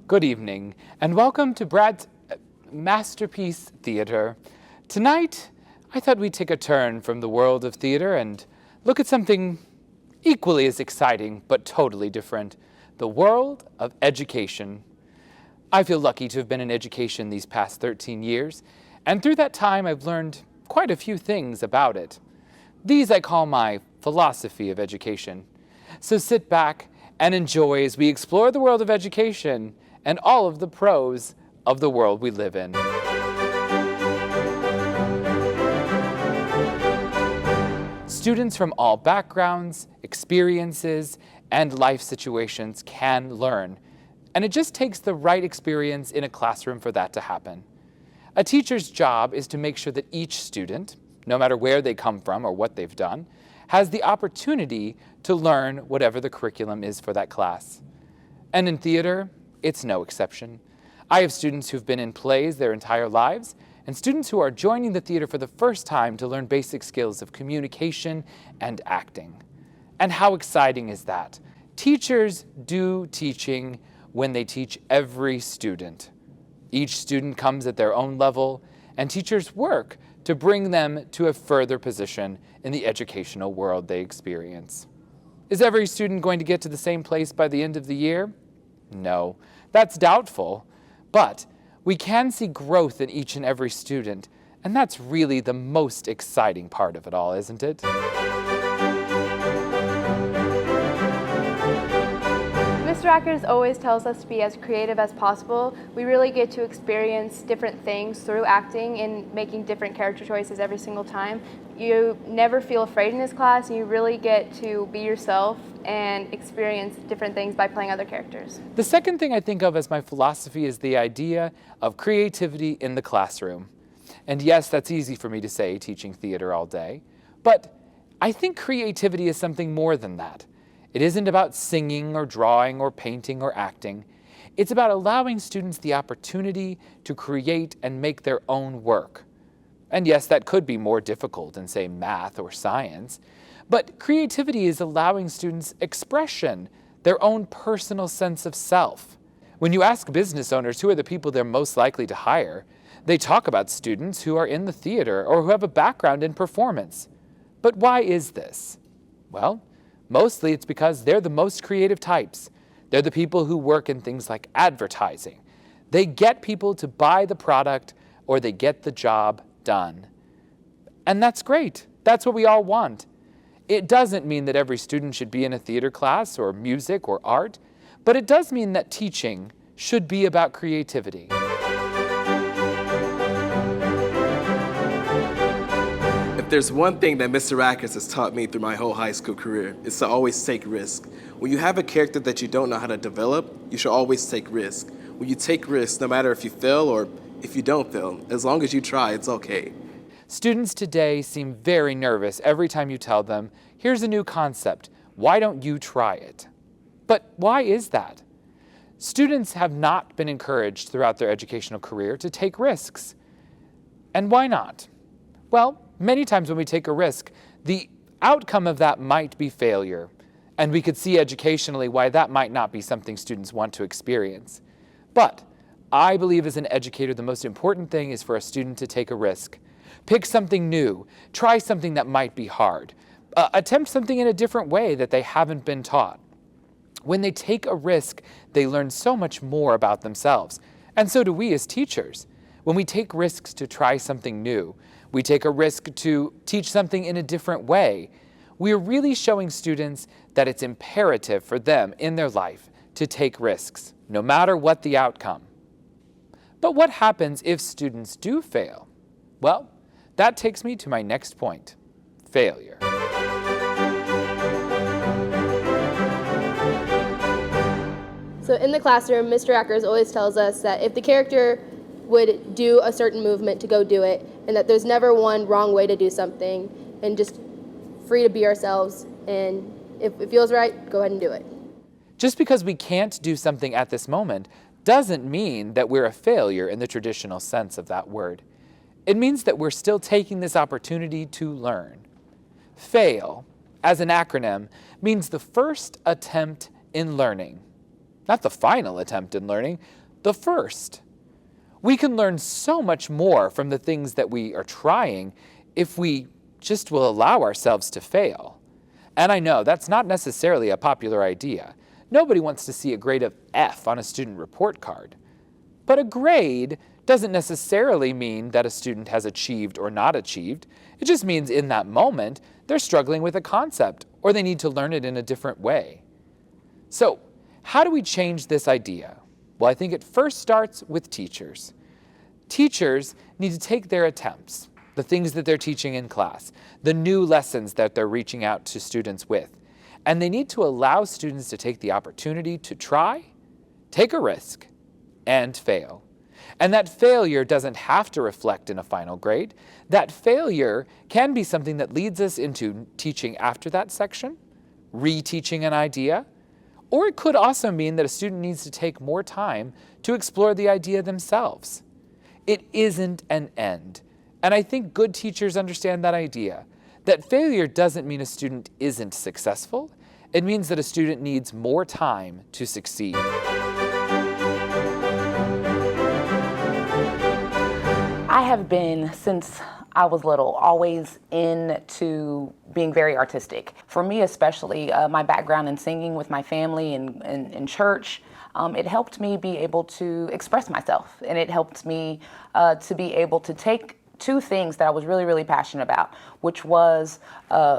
Good evening, and welcome to Brad's Masterpiece Theater. Tonight, I thought we'd take a turn from the world of theater and look at something equally as exciting, but totally different: the world of education. I feel lucky to have been in education these past 13 years, and through that time I've learned quite a few things about it. These I call my philosophy of education. So sit back and enjoy as we explore the world of education and all of the pros of the world we live in. Students from all backgrounds, experiences, and life situations can learn, and it just takes the right experience in a classroom for that to happen. A teacher's job is to make sure that each student, no matter where they come from or what they've done, has the opportunity to learn whatever the curriculum is for that class. And in theater, it's no exception. I have students who've been in plays their entire lives, and students who are joining the theater for the first time to learn basic skills of communication and acting. And how exciting is that? Teachers do teaching when they teach every student. Each student comes at their own level, and teachers work to bring them to a further position in the educational world they experience. Is every student going to get to the same place by the end of the year? No, that's doubtful, but we can see growth in each and every student, and that's really the most exciting part of it all, isn't it? Mr. Ackers always tells us to be as creative as possible. We really get to experience different things through acting and making different character choices every single time. You never feel afraid in this class, and you really get to be yourself and experience different things by playing other characters. The second thing I think of as my philosophy is the idea of creativity in the classroom. And yes, that's easy for me to say, teaching theater all day, but I think creativity is something more than that. It isn't about singing or drawing or painting or acting. It's about allowing students the opportunity to create and make their own work. And yes, that could be more difficult than, say, math or science, but creativity is allowing students expression, their own personal sense of self. When you ask business owners who are the people they're most likely to hire, they talk about students who are in the theater or who have a background in performance. But why is this? Well, mostly it's because they're the most creative types. They're the people who work in things like advertising. They get people to buy the product or they get the job done. And that's great. That's what we all want. It doesn't mean that every student should be in a theater class or music or art, but it does mean that teaching should be about creativity. If there's one thing that Mr. Ackers has taught me through my whole high school career, it's to always take risk. When you have a character that you don't know how to develop, you should always take risk. When you take risks, no matter if you fail or if you don't fail, as long as you try, it's okay. Students today seem very nervous every time you tell them, here's a new concept, why don't you try it? But why is that? Students have not been encouraged throughout their educational career to take risks. And why not? Well, many times when we take a risk, the outcome of that might be failure, and we could see educationally why that might not be something students want to experience. But I believe as an educator, the most important thing is for a student to take a risk. Pick something new, try something that might be hard, attempt something in a different way that they haven't been taught. When they take a risk, they learn so much more about themselves, and so do we as teachers. When we take risks to try something new, we take a risk to teach something in a different way, we are really showing students that it's imperative for them in their life to take risks, no matter what the outcome. But what happens if students do fail? Well, that takes me to my next point: failure. So in the classroom, Mr. Ackers always tells us that if the character would do a certain movement, to go do it, and that there's never one wrong way to do something, and just free to be ourselves, and if it feels right, go ahead and do it. Just because we can't do something at this moment doesn't mean that we're a failure in the traditional sense of that word. It means that we're still taking this opportunity to learn. FAIL, as an acronym, means the first attempt in learning. not the final attempt in learning, the first. We can learn so much more from the things that we are trying if we just will allow ourselves to fail. And I know that's not necessarily a popular idea. Nobody wants to see a grade of F on a student report card. But a grade doesn't necessarily mean that a student has achieved or not achieved. It just means in that moment, they're struggling with a concept or they need to learn it in a different way. So, how do we change this idea? Well, I think it first starts with teachers. Teachers need to take their attempts, the things that they're teaching in class, the new lessons that they're reaching out to students with, and they need to allow students to take the opportunity to try, take a risk, and fail. And that failure doesn't have to reflect in a final grade. That failure can be something that leads us into teaching after that section, reteaching an idea, or it could also mean that a student needs to take more time to explore the idea themselves. It isn't an end. And I think good teachers understand that idea, that failure doesn't mean a student isn't successful. It means that a student needs more time to succeed. I have been, since I was little, always into being very artistic. For me especially, my background in singing with my family and in church, it helped me be able to express myself. And it helped me to be able to take two things that I was really, really passionate about, which was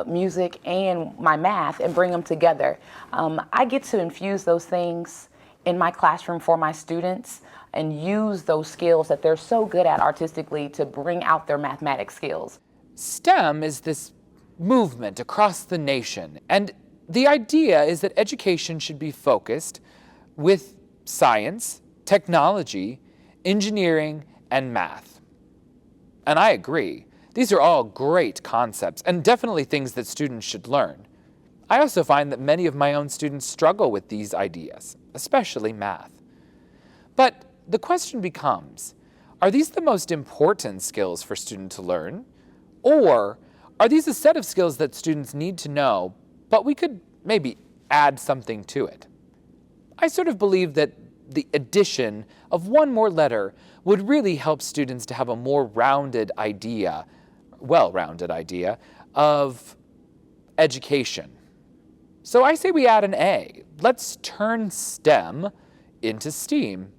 music and my math, and bring them together. I get to infuse those things in my classroom for my students and use those skills that they're so good at artistically to bring out their mathematics skills. STEM is this movement across the nation, and the idea is that education should be focused with science, technology, engineering, and math. And I agree. These are all great concepts and definitely things that students should learn. I also find that many of my own students struggle with these ideas, especially math. But the question becomes, are these the most important skills for students to learn? Or are these a set of skills that students need to know, but we could maybe add something to it? I sort of believe that the addition of one more letter would really help students to have a more rounded idea, well-rounded idea, of education. So I say we add an A. Let's turn STEM into STEAM.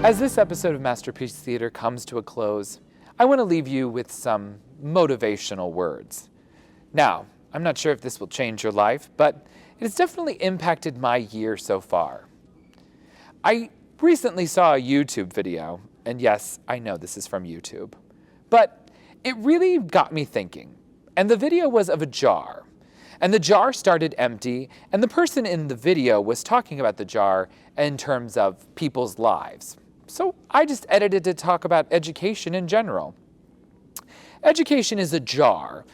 As this episode of Masterpiece Theater comes to a close, I want to leave you with some motivational words. Now, I'm not sure if this will change your life, but it has definitely impacted my year so far. I recently saw a YouTube video, and yes, I know this is from YouTube, but it really got me thinking. And the video was of a jar, and the jar started empty, and the person in the video was talking about the jar in terms of people's lives. So I just edited to talk about education in general. Education is a jar,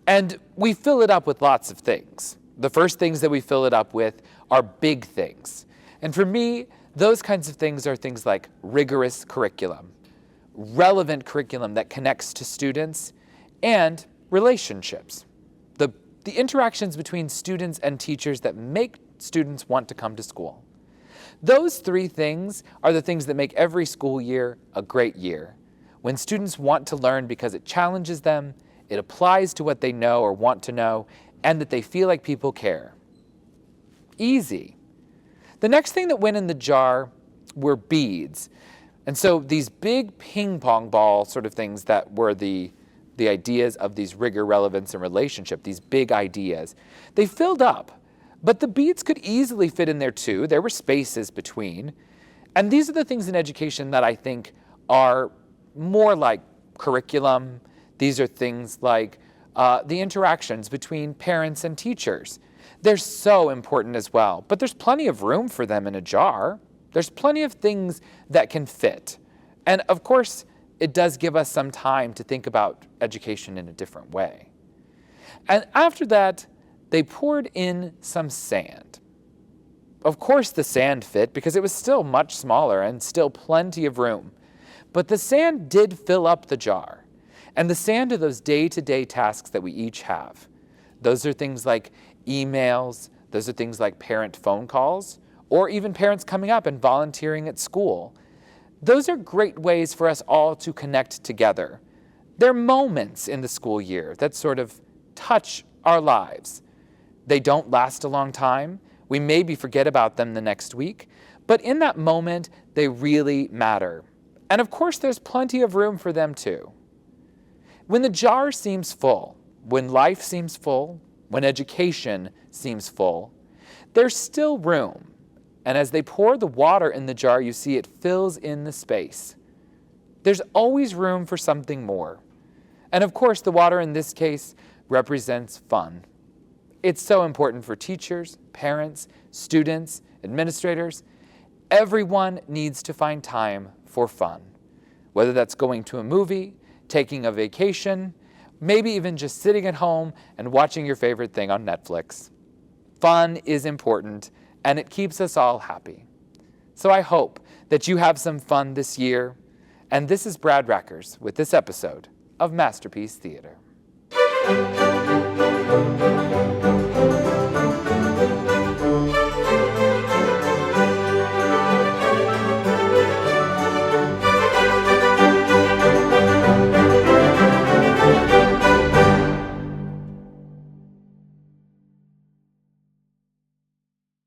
and we fill it up with lots of things. The first things that we fill it up with are big things. And for me, those kinds of things are things like rigorous curriculum, relevant curriculum that connects to students, and relationships. The interactions between students and teachers that make students want to come to school. Those three things are the things that make every school year a great year. When students want to learn because it challenges them, it applies to what they know or want to know, and that they feel like people care. Easy. The next thing that went in the jar were beads. And so these big ping pong ball sort of things that were the ideas of these rigor, relevance, and relationship, these big ideas, they filled up. But the beads could easily fit in there too. There were spaces between. And these are the things in education that I think are more like curriculum. These are things like the interactions between parents and teachers. They're so important as well, but there's plenty of room for them in a jar. There's plenty of things that can fit. And of course, it does give us some time to think about education in a different way. And after that, they poured in some sand. Of course the sand fit because it was still much smaller and still plenty of room. But the sand did fill up the jar. And the sand are those day-to-day tasks that we each have. Those are things like emails, those are things like parent phone calls, or even parents coming up and volunteering at school. Those are great ways for us all to connect together. They're moments in the school year that sort of touch our lives. They don't last a long time. We maybe forget about them the next week, but in that moment, they really matter. And of course, there's plenty of room for them too. When the jar seems full, when life seems full, when education seems full, there's still room. And as they pour the water in the jar, you see it fills in the space. There's always room for something more. And of course, the water in this case represents fun. It's so important for teachers, parents, students, administrators. Everyone needs to find time for fun, whether that's going to a movie, taking a vacation, maybe even just sitting at home and watching your favorite thing on Netflix. Fun is important, and it keeps us all happy. So I hope that you have some fun this year. And this is Brad Rackers with this episode of Masterpiece Theater.